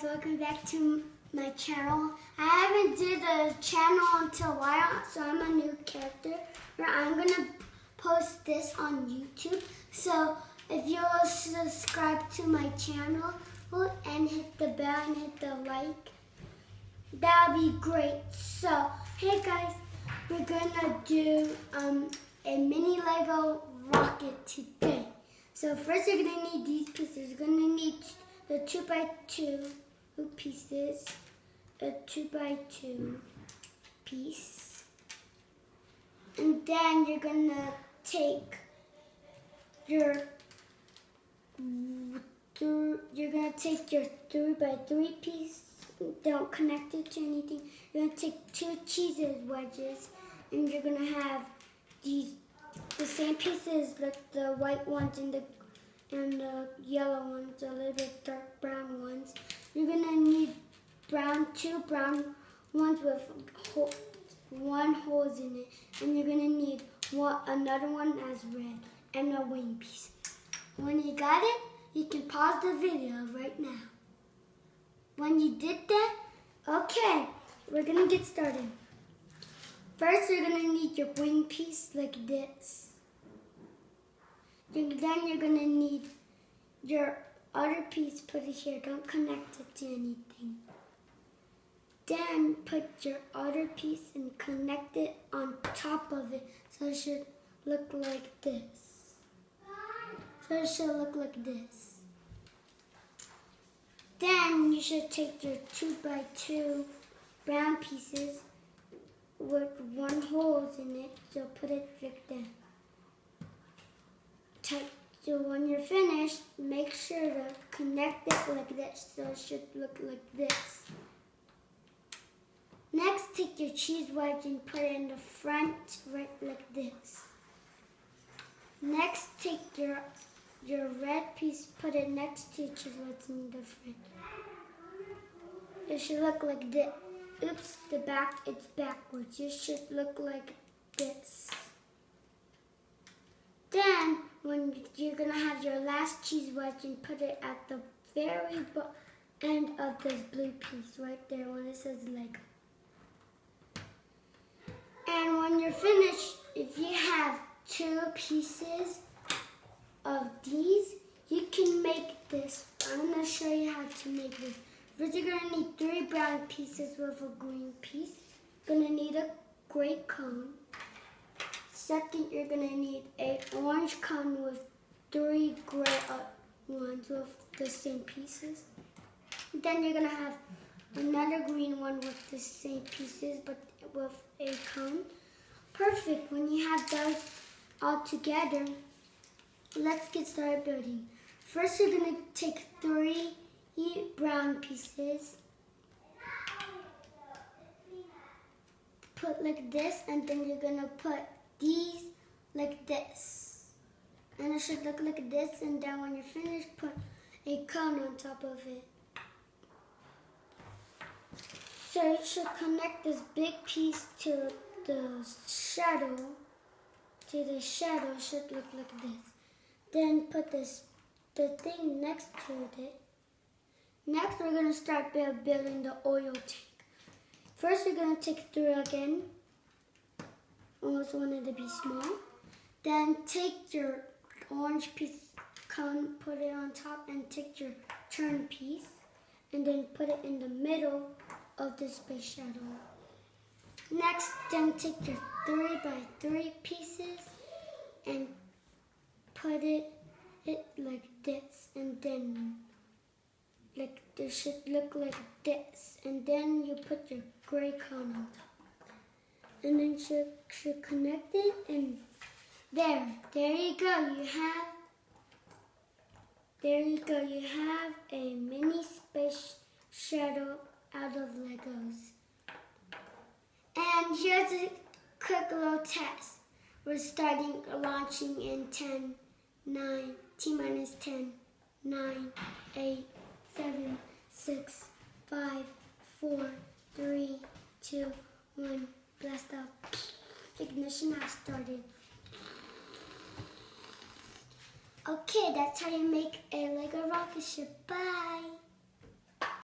guys, welcome back to my channel. I haven't did a channel until a while, so I'm a new character. I'm gonna post this on YouTube. So if you'll subscribe to my channel and hit the bell and hit the like, that'll be great. So hey guys, we're gonna do a mini Lego rocket today. So first you're gonna need these pieces. You're gonna need the 2x2 pieces, a 2x2 piece, and then you're gonna take your 3x3 piece. Don't connect it to anything. You're gonna take 2 cheese wedges, and you're gonna have the same pieces, like the white ones and the yellow ones, a little bit dark brown ones. You're gonna need 2 brown ones with 1 holes in it, and you're gonna need another one as red, and a wing piece. When you got it, you can pause the video right now. When you did that, okay, we're gonna get started. First, you're gonna need your wing piece like this. Then you're gonna need your other piece, put it here, don't connect it to anything. Then put your other piece and connect it on top of it, so it should look like this. Then you should take your 2x2 brown pieces with 1 hole in it, so put it like that. So when you're finished, make sure to connect it like this, so it should look like this. Next, take your cheese wedge and put it in the front, right like this. Next, take your red piece, put it next to your cheese wedge in the front. It should look like this. Oops, it's backwards. It should look like this. Then, when you're gonna have your last cheese wedge and put it at the very end of this blue piece right there when it says Lego. And when you're finished, if you have 2 pieces of these, you can make this. I'm gonna show you how to make this. First, you're gonna need 3 brown pieces with a green piece. You're gonna need a gray cone. Second, you're gonna need an orange cone with 3 gray ones with the same pieces. Then you're gonna have another green one with the same pieces but with a cone. Perfect. When you have those all together, let's get started building. First, you're gonna take 3 brown pieces, put like this, and then you're gonna put these like this, and it should look like this. And then when you're finished, put a cone on top of it. So you should connect this big piece to the shadow. It should look like this. Then put the thing next to it. Next, we're gonna start building the oil tank. First, you're gonna take 3 again. Almost wanted to be small. Then take your orange piece cone, put it on top, and take your turn piece, and then put it in the middle of the space shuttle. Next, then take your 3x3 pieces and put it like this, and then it should look like this. And then you put your gray cone on top. And then should connect it, and there you go. You have a mini space shuttle out of Legos. And here's a quick little test. We're launching in 10, 9, T-minus 10, 9, 8, 7, 6, 5, 4, 3, 2, 1. Blast off. Ignition has started. Okay, that's how you make a Lego rocket ship. Bye.